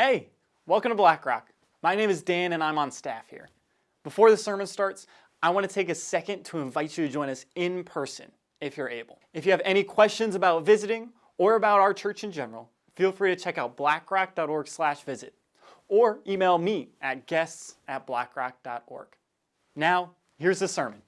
Hey, welcome to Black Rock. My name is Dan and I'm on staff here. Before the sermon starts, I want to take a second to invite you to join us in person if you're able. If you have any questions about visiting or about our church in general, feel free to check out blackrock.org/visit or email me at guests@blackrock.org. Now, here's the sermon.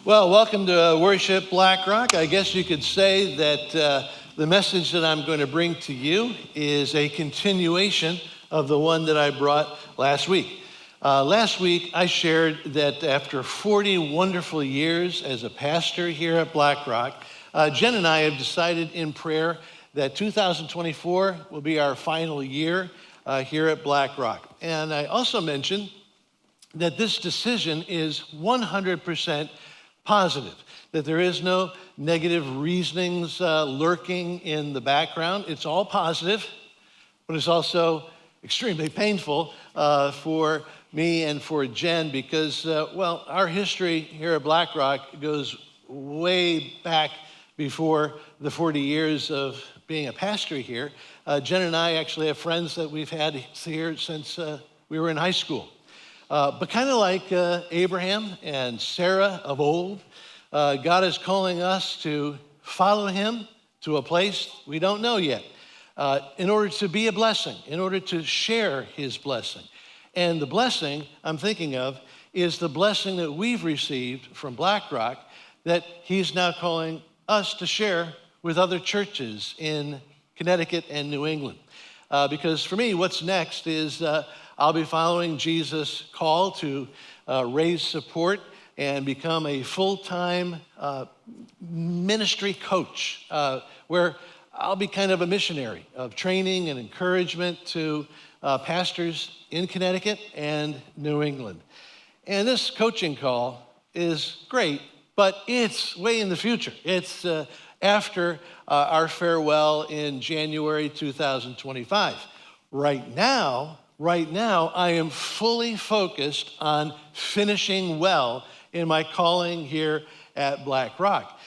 Well, welcome to Worship Black Rock. I guess you could say that the message that I'm going to bring to you is a continuation of the one that I brought last week. Last week, I shared that after 40 wonderful years as a pastor here at Black Rock, Jen and I have decided in prayer that 2024 will be our final year here at Black Rock. And I also mentioned that this decision is 100% positive, that there is no negative reasonings lurking in the background. It's all positive, but it's also extremely painful for me and for Jen because, our history here at Black Rock goes way back before the 40 years of being a pastor here. Jen and I actually have friends that we've had here since we were in high school. But kind of like Abraham and Sarah of old, God is calling us to follow him to a place we don't know yet in order to be a blessing, in order to share his blessing. And the blessing I'm thinking of is the blessing that we've received from Black Rock that he's now calling us to share with other churches in Connecticut and New England. Because for me, what's next is I'll be following Jesus' call to raise support and become a full-time ministry coach where I'll be kind of a missionary of training and encouragement to pastors in Connecticut and New England. And this coaching call is great, but it's way in the future. It's after our farewell in January 2025. Right now, I am fully focused on finishing well in my calling here at Black Rock.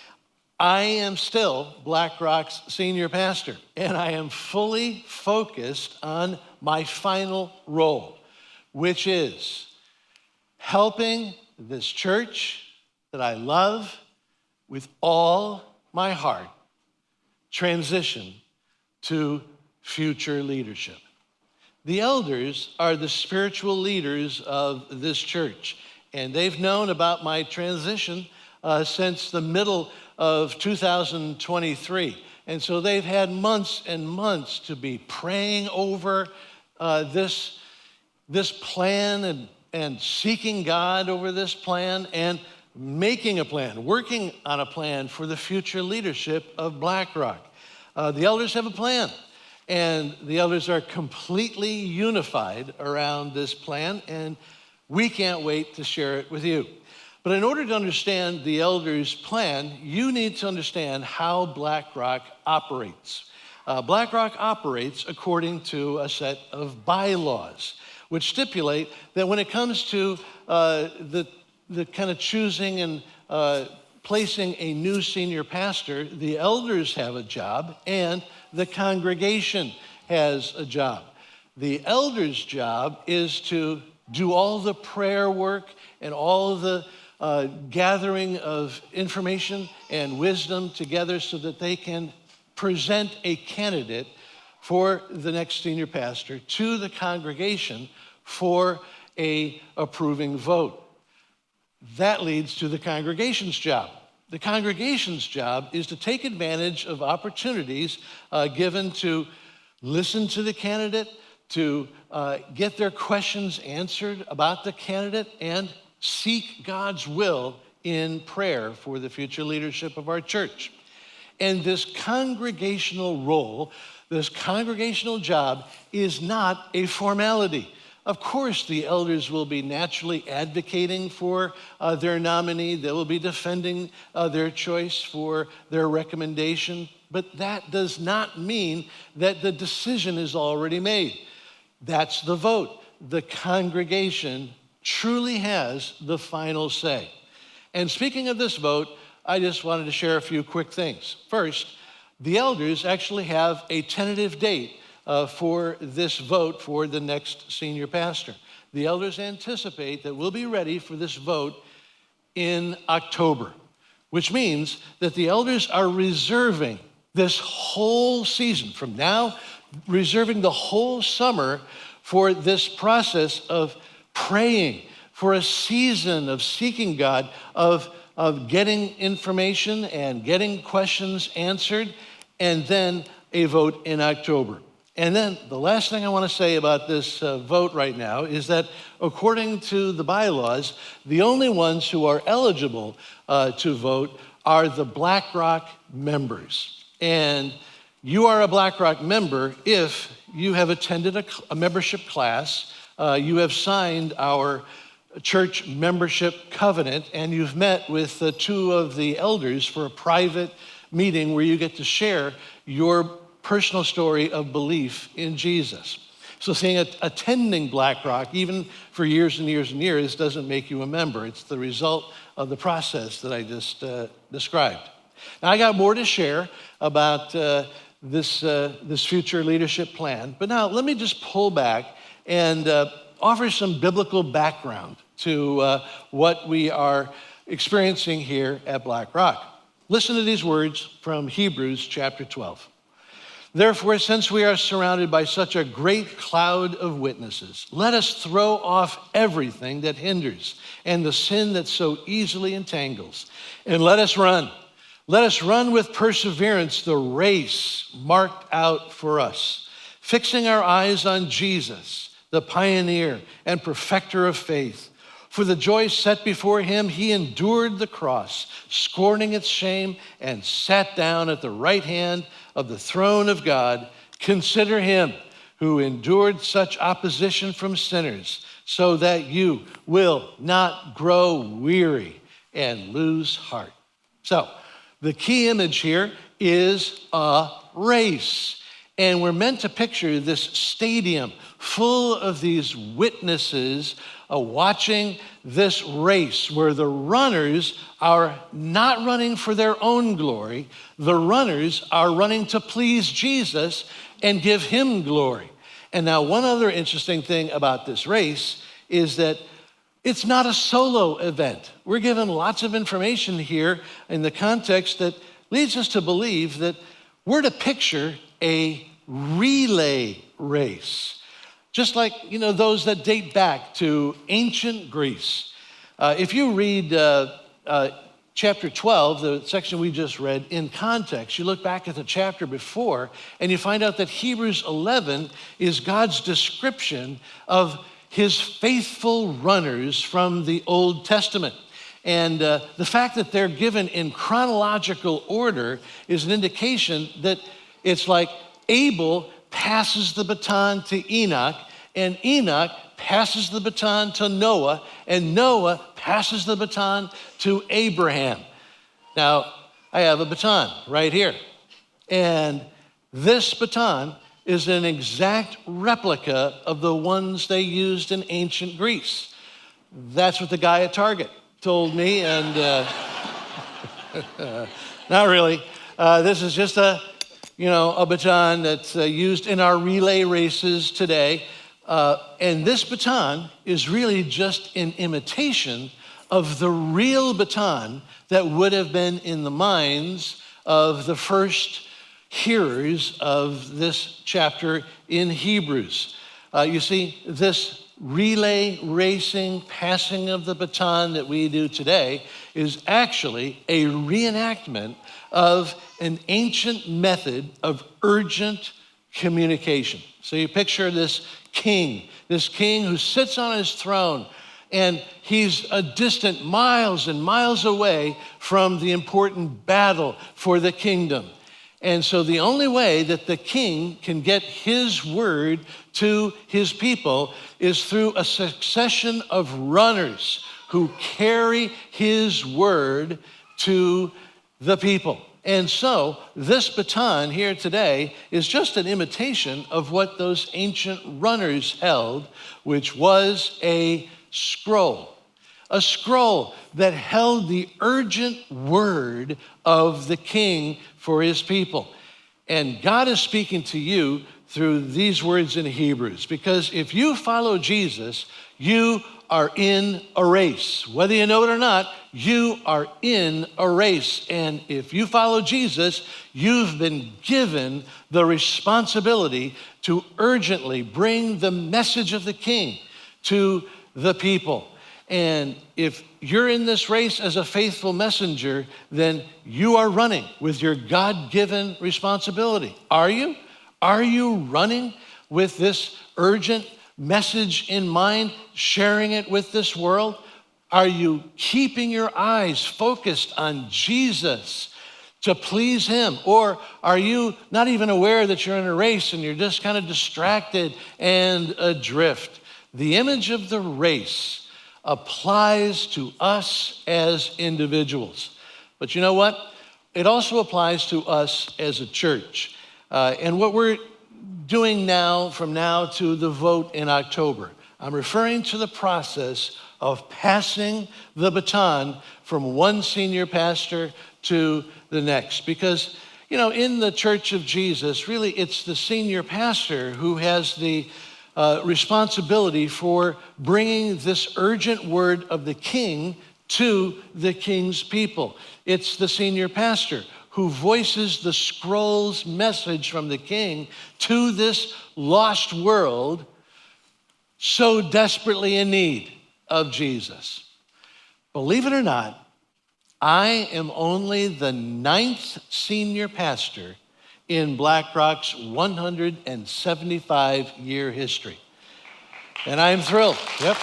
I am still Black Rock's senior pastor, and I am fully focused on my final role, which is helping this church that I love with all my heart transition to future leadership. The elders are the spiritual leaders of this church, and they've known about my transition since the middle of 2023. And so they've had months and months to be praying over this plan and seeking God over this plan and making a plan, working on a plan for the future leadership of Black Rock. The elders have a plan. And the elders are completely unified around this plan, and we can't wait to share it with you. But in order to understand the elders' plan, you need to understand how Black Rock operates. Black Rock operates according to a set of bylaws, which stipulate that when it comes to the kind of choosing and placing a new senior pastor, the elders have a job and the congregation has a job. The elders' job is to do all the prayer work and all the gathering of information and wisdom together so that they can present a candidate for the next senior pastor to the congregation for an approving vote. That leads to the congregation's job. The congregation's job is to take advantage of opportunities given to listen to the candidate, to get their questions answered about the candidate, and seek God's will in prayer for the future leadership of our church. And this congregational role, this congregational job, is not a formality. Of course, the elders will be naturally advocating for their nominee. They will be defending their choice for their recommendation. But that does not mean that the decision is already made. That's the vote. The congregation truly has the final say. And speaking of this vote, I just wanted to share a few quick things. First, the elders actually have a tentative date for this vote for the next senior pastor. The elders anticipate that we'll be ready for this vote in October, which means that the elders are reserving this whole season from now, reserving the whole summer for this process of praying, for a season of seeking God, of getting information and getting questions answered, and then a vote in October. And then the last thing I want to say about this vote right now is that according to the bylaws, the only ones who are eligible to vote are the BlackRock members. And you are a BlackRock member if you have attended a membership class, you have signed our church membership covenant, and you've met with two of the elders for a private meeting where you get to share your personal story of belief in Jesus. So attending BlackRock, even for years and years and years, doesn't make you a member. It's the result of the process that I just described. Now, I got more to share about this future leadership plan, but now let me just pull back and offer some biblical background to what we are experiencing here at BlackRock. Listen to these words from Hebrews chapter 12. Therefore, since we are surrounded by such a great cloud of witnesses, let us throw off everything that hinders and the sin that so easily entangles, and let us run. Let us run with perseverance the race marked out for us, fixing our eyes on Jesus, the pioneer and perfecter of faith. For the joy set before him, he endured the cross, scorning its shame, and sat down at the right hand of the throne of God. Consider him who endured such opposition from sinners, so that you will not grow weary and lose heart. So, the key image here is a race. And we're meant to picture this stadium full of these witnesses watching this race where the runners are not running for their own glory. The runners are running to please Jesus and give him glory. And now one other interesting thing about this race is that it's not a solo event. We're given lots of information here in the context that leads us to believe that we're to picture a relay race. Just like, those that date back to ancient Greece. If you read chapter 12, the section we just read, in context, you look back at the chapter before, and you find out that Hebrews 11 is God's description of his faithful runners from the Old Testament. And the fact that they're given in chronological order is an indication that it's like Abel passes the baton to Enoch, and Enoch passes the baton to Noah, and Noah passes the baton to Abraham. Now, I have a baton right here, and this baton is an exact replica of the ones they used in ancient Greece. That's what the guy at Target told me, and not really. This is just a baton that's used in our relay races today. And this baton is really just an imitation of the real baton that would have been in the minds of the first hearers of this chapter in Hebrews. You see, this relay racing, passing of the baton that we do today is actually a reenactment of an ancient method of urgent communication. So you picture this king who sits on his throne, and he's a distant miles and miles away from the important battle for the kingdom. And so the only way that the king can get his word to his people is through a succession of runners who carry his word to the people. And so this baton here today is just an imitation of what those ancient runners held, which was a scroll that held the urgent word of the king for his people. And God is speaking to you through these words in Hebrews, because if you follow Jesus, you are in a race. Whether you know it or not, you are in a race. And if you follow Jesus, you've been given the responsibility to urgently bring the message of the King to the people. And if you're in this race as a faithful messenger, then you are running with your God-given responsibility. Are you? Are you running with this urgent message in mind, sharing it with this world? Are you keeping your eyes focused on Jesus to please him? Or are you not even aware that you're in a race and you're just kind of distracted and adrift? The image of the race applies to us as individuals. But you know what? It also applies to us as a church. And what we're doing now, from now to the vote in October, I'm referring to the process of passing the baton from one senior pastor to the next. Because, in the Church of Jesus, really it's the senior pastor who has the responsibility for bringing this urgent word of the King to the King's people. It's the senior pastor who voices the scroll's message from the King to this lost world so desperately in need of Jesus. Believe it or not, I am only the 9th senior pastor in BlackRock's 175-year history. And I'm thrilled. Yep.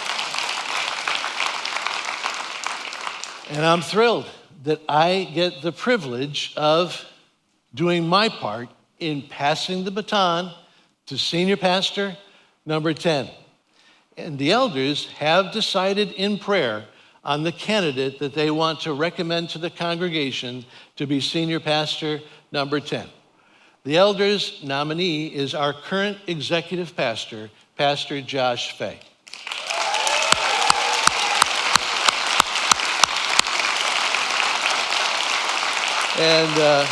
And I'm thrilled that I get the privilege of doing my part in passing the baton to senior pastor number 10. And the elders have decided in prayer on the candidate that they want to recommend to the congregation to be senior pastor number 10. The elders' nominee is our current executive pastor, Pastor Josh Fay. And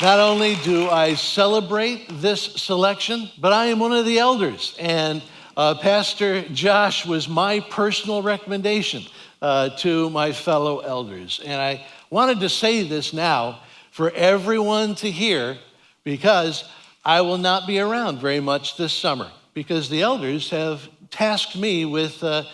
not only do I celebrate this selection, but I am one of the elders. And Pastor Josh was my personal recommendation to my fellow elders. And I wanted to say this now for everyone to hear, because I will not be around very much this summer, because the elders have tasked me with an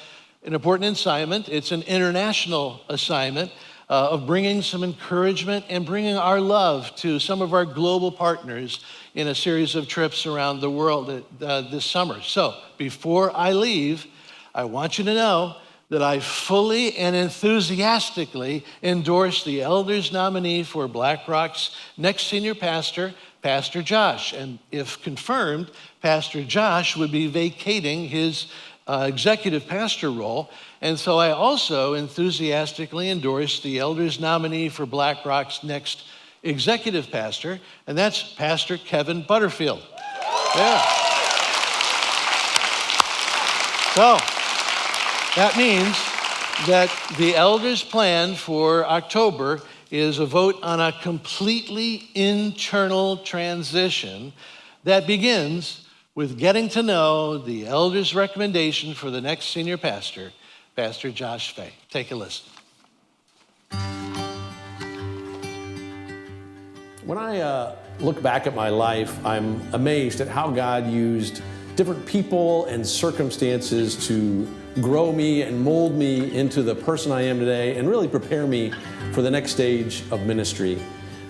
important assignment. It's an international assignment of bringing some encouragement and bringing our love to some of our global partners in a series of trips around the world this summer. So before I leave, I want you to know that I fully and enthusiastically endorse the elders nominee for BlackRock's next senior pastor, Pastor Josh. And if confirmed, Pastor Josh would be vacating his executive pastor role. And so I also enthusiastically endorse the elders nominee for BlackRock's next executive pastor, and that's Pastor Kevin Butterfield. Yeah. So that means that the elders' plan for October is a vote on a completely internal transition that begins with getting to know the elders' recommendation for the next senior pastor, Pastor Josh Fay. Take a listen. When I look back at my life, I'm amazed at how God used different people and circumstances to grow me and mold me into the person I am today and really prepare me for the next stage of ministry.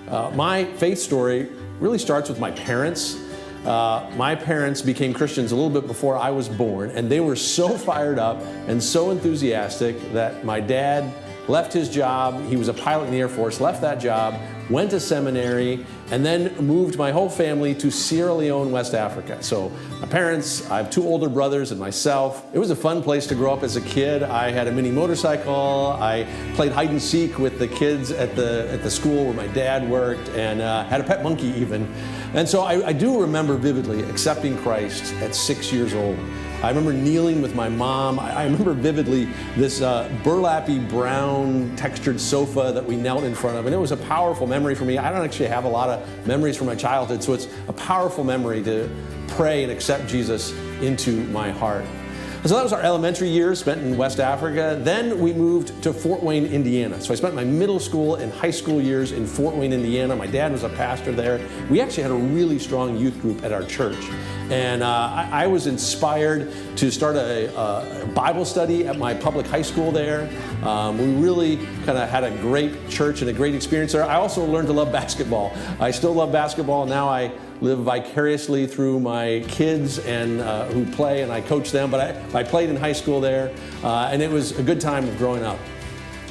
My faith story really starts with my parents. My parents became Christians a little bit before I was born, and they were so fired up and so enthusiastic that my dad left his job. He was a pilot in the Air Force, left that job, went to seminary, and then moved my whole family to Sierra Leone, West Africa. So my parents, I have 2 older brothers and myself. It was a fun place to grow up as a kid. I had a mini motorcycle. I played hide and seek with the kids at the school where my dad worked, and had a pet monkey even. And so I do remember vividly accepting Christ at 6 years old. I remember kneeling with my mom. I remember vividly this burlappy brown textured sofa that we knelt in front of, and it was a powerful memory. memory for me. I don't actually have a lot of memories from my childhood, so it's a powerful memory to pray and accept Jesus into my heart. So that was our elementary years spent in West Africa. Then we moved to Fort Wayne, Indiana. So I spent my middle school and high school years in Fort Wayne, Indiana. My dad was a pastor there. We actually had a really strong youth group at our church. And I was inspired to start a Bible study at my public high school there. We really kind of had a great church and a great experience there. I also learned to love basketball. I still love basketball. Now I live vicariously through my kids and who play, and I coach them. But I played in high school there, and it was a good time of growing up.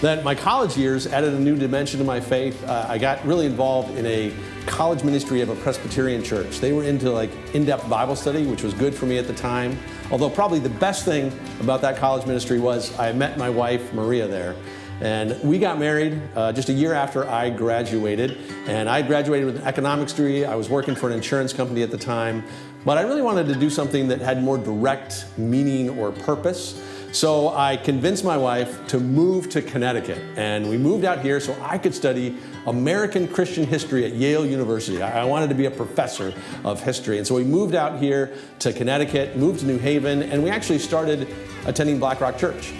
Then my college years added a new dimension to my faith. I got really involved in a college ministry of a Presbyterian church. They were into like in-depth Bible study, which was good for me at the time. Although probably the best thing about that college ministry was I met my wife, Maria, there. And we got married just a year after I graduated. And I graduated with an economics degree. I was working for an insurance company at the time. But I really wanted to do something that had more direct meaning or purpose. So I convinced my wife to move to Connecticut. And we moved out here so I could study American Christian history at Yale University. I wanted to be a professor of history. And so we moved out here to Connecticut, moved to New Haven, and we actually started attending Black Rock Church.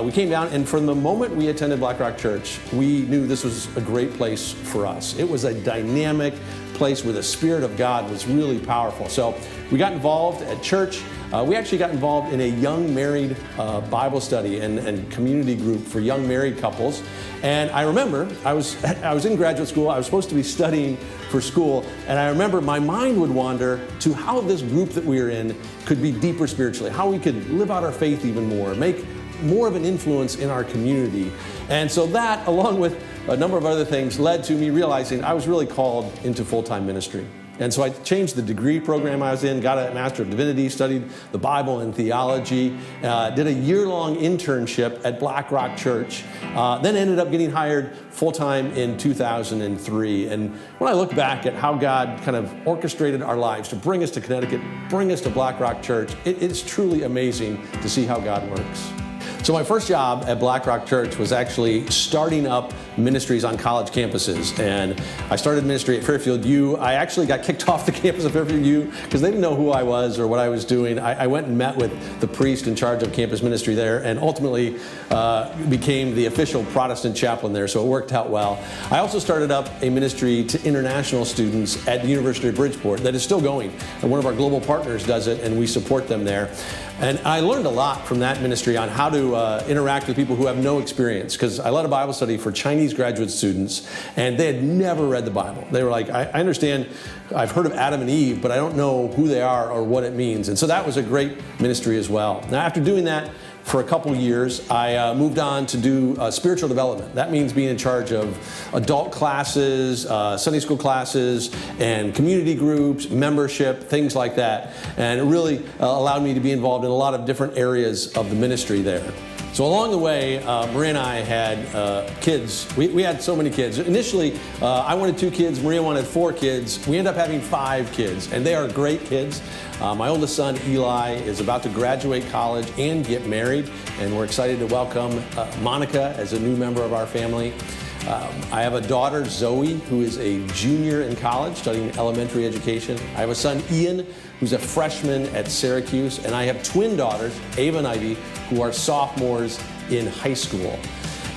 We came down, and from the moment we attended Black Rock Church, we knew this was a great place for us. It was a dynamic place where the Spirit of God was really powerful. So we got involved at church. We actually got involved in a young married Bible study and community group for young married couples. And I remember I was in graduate school. I was supposed to be studying for school. And I remember my mind would wander to how this group that we were in could be deeper spiritually, how we could live out our faith even more, make more of an influence in our community. And so that, along with a number of other things, led to me realizing I was really called into full-time ministry. And so I changed the degree program I was in, got a Master of Divinity, studied the Bible and theology, did a year-long internship at Black Rock Church, then ended up getting hired full-time in 2003. And when I look back at how God kind of orchestrated our lives to bring us to Connecticut, bring us to Black Rock Church, it's truly amazing to see how God works. So my first job at Black Rock Church was actually starting up ministries on college campuses. And I started ministry at Fairfield U. I actually got kicked off the campus of Fairfield U because they didn't know who I was or what I was doing. I went and met with the priest in charge of campus ministry there and ultimately became the official Protestant chaplain there, so it worked out well. I also started up a ministry to international students at the University of Bridgeport that is still going. And one of our global partners does it, and we support them there. And I learned a lot from that ministry on how to interact with people who have no experience, because I led a Bible study for Chinese graduate students, and they had never read the Bible. They were like, I understand, I've heard of Adam and Eve, but I don't know who they are or what it means. And so that was a great ministry as well. Now, after doing that for a couple years, I moved on to do spiritual development. That means being in charge of adult classes, Sunday school classes, and community groups, membership, things like that. And it really allowed me to be involved in a lot of different areas of the ministry there. So along the way, Maria and I had kids. We had so many kids. Initially, I wanted 2 kids. Maria wanted 4 kids. We ended up having 5 kids, and they are great kids. My oldest son, Eli, is about to graduate college and get married, and we're excited to welcome Monica as a new member of our family. I have a daughter, Zoe, who is a junior in college studying elementary education. I have a son, Ian, who's a freshman at Syracuse, and I have twin daughters, Ava and Ivy, who are sophomores in high school.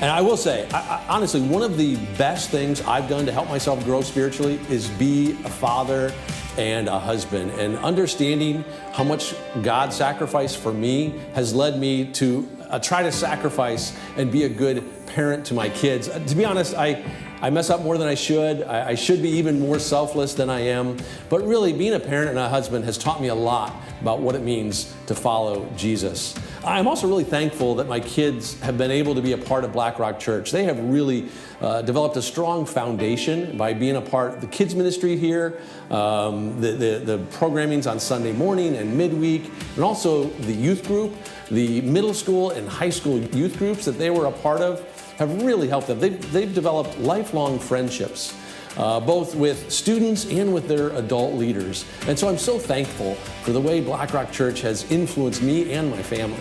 And I will say, honestly, one of the best things I've done to help myself grow spiritually is be a father and a husband. And understanding how much God sacrificed for me has led me to try to sacrifice and be a good parent to my kids. To be honest, I mess up more than I should. I should be even more selfless than I am. But really, being a parent and a husband has taught me a lot about what it means to follow Jesus. I'm also really thankful that my kids have been able to be a part of Black Rock Church. They have really developed a strong foundation by being a part of the kids ministry here, the programming's on Sunday morning and midweek, and also the youth group, the middle school and high school youth groups that they were a part of have really helped them. They've developed lifelong friendships, both with students and with their adult leaders. And so I'm so thankful for the way Black Rock Church has influenced me and my family.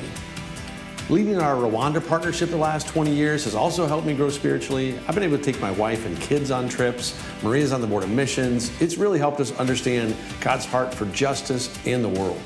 Leading our Rwanda partnership the last 20 years has also helped me grow spiritually. I've been able to take my wife and kids on trips. Maria's on the board of missions. It's really helped us understand God's heart for justice and the world.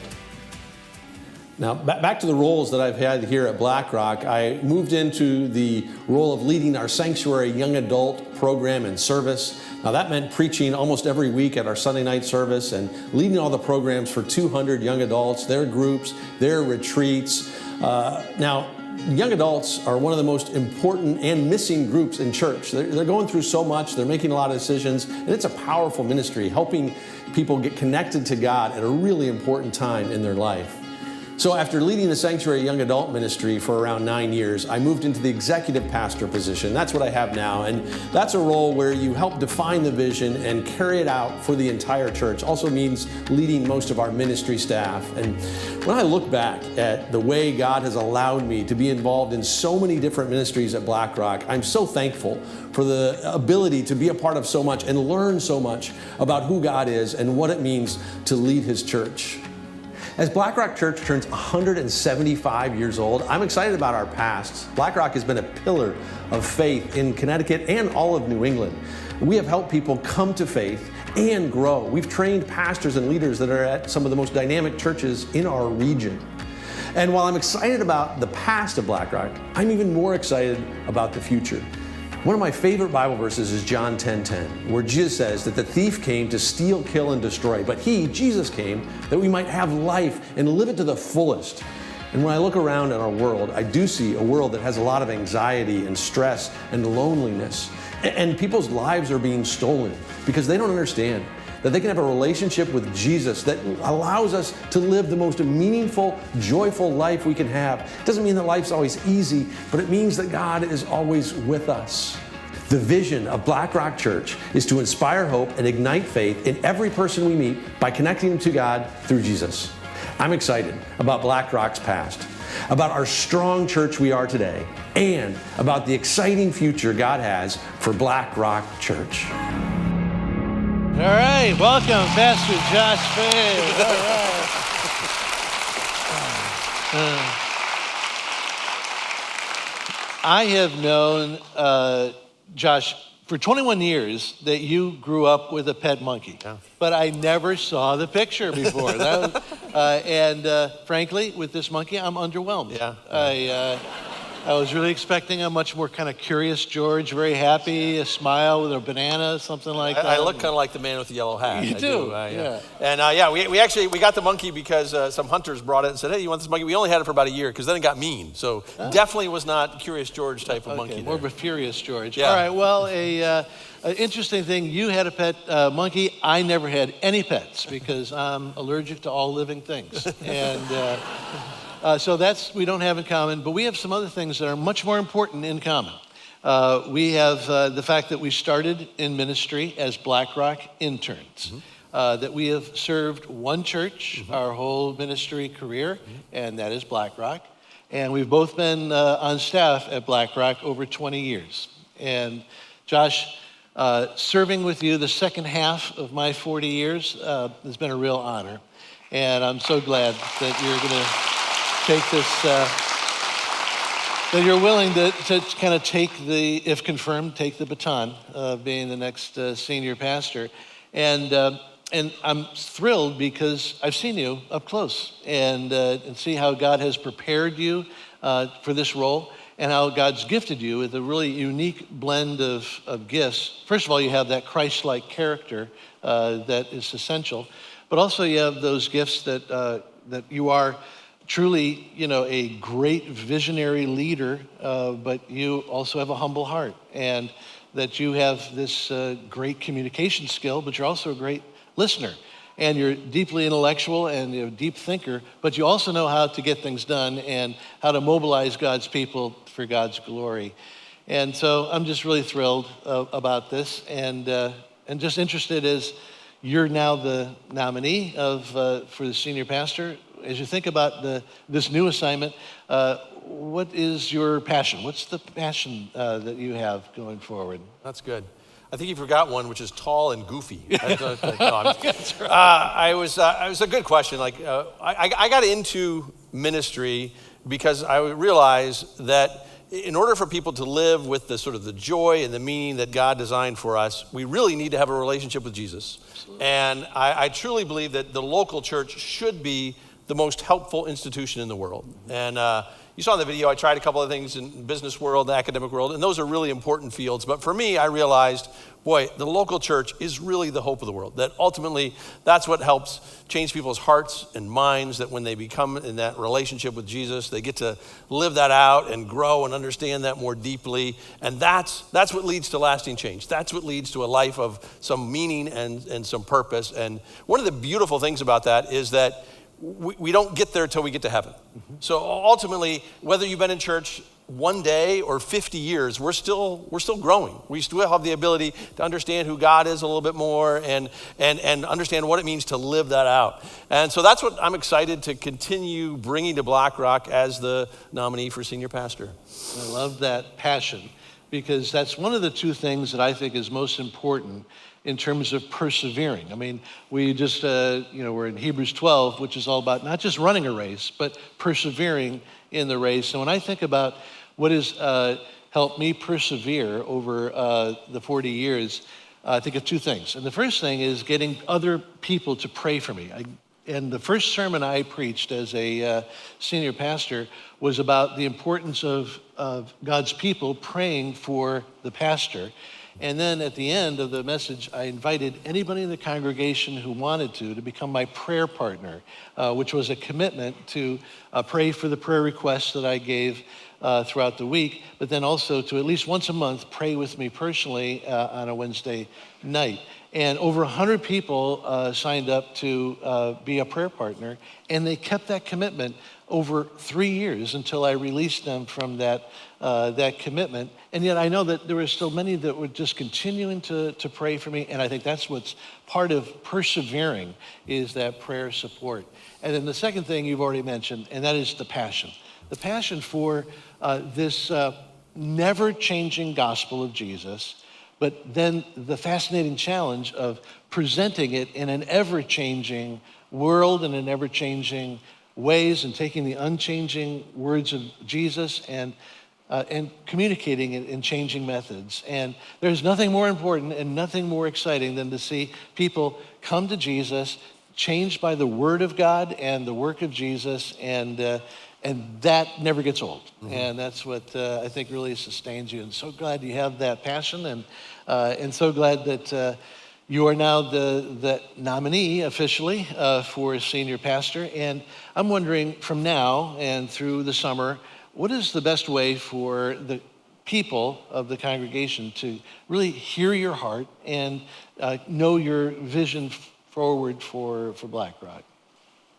Now, back to the roles that I've had here at BlackRock, I moved into the role of leading our Sanctuary Young Adult program and service. Now, that meant preaching almost every week at our Sunday night service and leading all the programs for 200 young adults, their groups, their retreats. Now, young adults are one of the most important and missing groups in church. They're going through so much, they're making a lot of decisions, and it's a powerful ministry, helping people get connected to God at a really important time in their life. So after leading the Sanctuary Young Adult Ministry for around 9 years, I moved into the executive pastor position. That's what I have now, and that's a role where you help define the vision and carry it out for the entire church. Also means leading most of our ministry staff. And when I look back at the way God has allowed me to be involved in so many different ministries at BlackRock, I'm so thankful for the ability to be a part of so much and learn so much about who God is and what it means to lead His church. As BlackRock Church turns 175 years old, I'm excited about our past. BlackRock has been a pillar of faith in Connecticut and all of New England. We have helped people come to faith and grow. We've trained pastors and leaders that are at some of the most dynamic churches in our region. And while I'm excited about the past of BlackRock, I'm even more excited about the future. One of my favorite Bible verses is John 10:10, where Jesus says that the thief came to steal, kill, and destroy, but He, Jesus, came that we might have life and live it to the fullest. And when I look around in our world, I do see a world that has a lot of anxiety and stress and loneliness. And people's lives are being stolen because they don't understand that they can have a relationship with Jesus that allows us to live the most meaningful, joyful life we can have. It doesn't mean that life's always easy, but it means that God is always with us. The vision of BlackRock Church is to inspire hope and ignite faith in every person we meet by connecting them to God through Jesus. I'm excited about BlackRock's past, about our strong church we are today, and about the exciting future God has for BlackRock Church. All right, welcome, Pastor Josh Fay. All right. I have known Josh for 21 years that you grew up with a pet monkey, but I never saw the picture before. Frankly, with this monkey, I'm underwhelmed. I was really expecting a much more kind of curious George, very happy, a smile with a banana, something like that. I look kind of like the man with the yellow hat. You do. Yeah. And we got the monkey because some hunters brought it and said, hey, you want this monkey? We only had it for about a year because then it got mean. So definitely was not Curious George type of monkey. More of a furious George. Yeah. All right, well, an interesting thing, you had a pet monkey. I never had any pets because I'm allergic to all living things. And so we don't have in common, but we have some other things that are much more important in common. We have the fact that we started in ministry as BlackRock interns, that we have served one church our whole ministry career, and that is BlackRock. And we've both been on staff at BlackRock over 20 years. And Josh, serving with you the second half of my 40 years has been a real honor. And I'm so glad that you're going to take this, that you're willing to kind of take if confirmed, take the baton of being the next senior pastor. And I'm thrilled because I've seen you up close and see how God has prepared you for this role and how God's gifted you with a really unique blend of gifts. First of all, you have that Christ-like character that is essential, but also you have those gifts that you are truly, a great visionary leader, but you also have a humble heart, and that you have this great communication skill, but you're also a great listener, and you're deeply intellectual and you're a deep thinker, but you also know how to get things done and how to mobilize God's people for God's glory. And so I'm just really thrilled about this, and just interested as you're now the nominee for the senior pastor. As you think about this new assignment, what is your passion? What's the passion that you have going forward? That's good. I think you forgot one, which is tall and goofy. That's right. It was a good question. I got into ministry because I realize that in order for people to live with the sort of the joy and the meaning that God designed for us, we really need to have a relationship with Jesus. Absolutely. And I truly believe that the local church should be the most helpful institution in the world. And you saw in the video, I tried a couple of things in business world, the academic world, and those are really important fields. But for me, I realized, boy, the local church is really the hope of the world. That ultimately, that's what helps change people's hearts and minds, that when they become in that relationship with Jesus, they get to live that out and grow and understand that more deeply. And that's what leads to lasting change. That's what leads to a life of some meaning and some purpose. And one of the beautiful things about that is that we don't get there till we get to heaven. Mm-hmm. So ultimately, whether you've been in church one day or 50 years, we're still growing. We still have the ability to understand who God is a little bit more and understand what it means to live that out. And so that's what I'm excited to continue bringing to Black Rock as the nominee for senior pastor. I love that passion, because that's one of the two things that I think is most important in terms of persevering. I mean, we just, we're in Hebrews 12, which is all about not just running a race, but persevering in the race. And when I think about what has helped me persevere over the 40 years, I think of two things. And the first thing is getting other people to pray for me. And the first sermon I preached as a senior pastor was about the importance of God's people praying for the pastor. And then at the end of the message, I invited anybody in the congregation who wanted to become my prayer partner, which was a commitment to pray for the prayer requests that I gave throughout the week, but then also to at least once a month pray with me personally on a Wednesday night. And over 100 people signed up to be a prayer partner, and they kept that commitment over 3 years until I released them from that commitment. And yet I know that there were still many that were just continuing to pray for me, and I think that's what's part of persevering, is that prayer support. And then the second thing you've already mentioned, and that is the passion. The passion for this never-changing gospel of Jesus, but then the fascinating challenge of presenting it in an ever-changing world and in ever-changing ways, and taking the unchanging words of Jesus and communicating it in changing methods. And there's nothing more important and nothing more exciting than to see people come to Jesus, changed by the Word of God and the work of Jesus, and that never gets old. Mm-hmm. And that's what I think really sustains you. And so glad you have that passion, and so glad that you are now the nominee officially for senior pastor. And I'm wondering, from now and through the summer, what is the best way for the people of the congregation to really hear your heart and know your vision forward for Black Rock?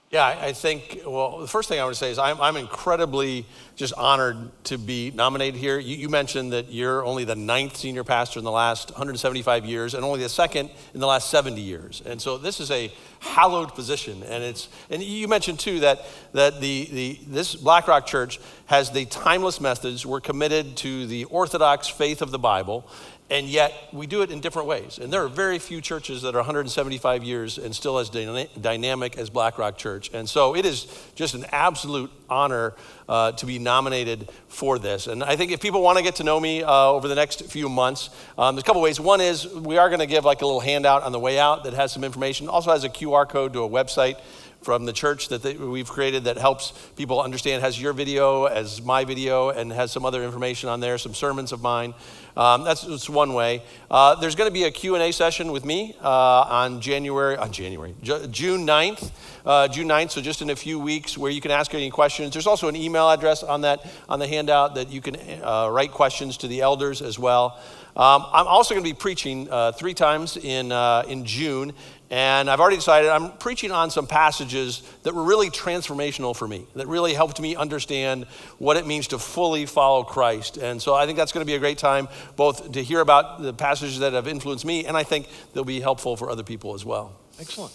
Yeah, I think, well, the first thing I want to say is I'm incredibly just honored to be nominated here. You mentioned that you're only the 9th senior pastor in the last 175 years and only the 2nd in the last 70 years. And so this is a hallowed position. And you mentioned too that this Black Rock Church has the timeless methods. We're committed to the Orthodox faith of the Bible, and yet we do it in different ways. And there are very few churches that are 175 years and still as dynamic as Black Rock Church. And so it is just an absolute honor to be nominated for this. And I think if people want to get to know me over the next few months, there's a couple ways. One is we are going to give like a little handout on the way out that has some information. Also has a QR code to a website from the church that we've created that helps people understand, has your video, as my video, and has some other information on there, some sermons of mine. That's one way. There's going to be a Q&A session with me on June 9th, so just in a few weeks, where you can ask any questions. There's also an email address on the handout that you can write questions to the elders as well. I'm also going to be preaching 3 times in June. And I've already decided I'm preaching on some passages that were really transformational for me, that really helped me understand what it means to fully follow Christ. And so I think that's going to be a great time, both to hear about the passages that have influenced me, and I think they'll be helpful for other people as well. Excellent.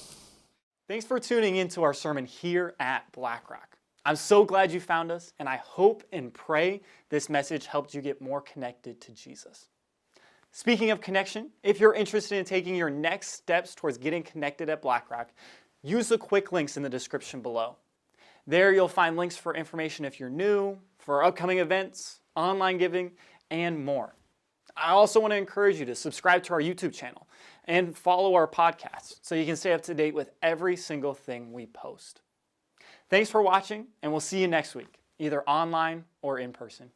Thanks for tuning into our sermon here at Black Rock. I'm so glad you found us, and I hope and pray this message helped you get more connected to Jesus. Speaking of connection, if you're interested in taking your next steps towards getting connected at Black Rock, use the quick links in the description below. There you'll find links for information if you're new, for upcoming events, online giving, and more. I also want to encourage you to subscribe to our YouTube channel and follow our podcast so you can stay up to date with every single thing we post. Thanks for watching, and we'll see you next week, either online or in person.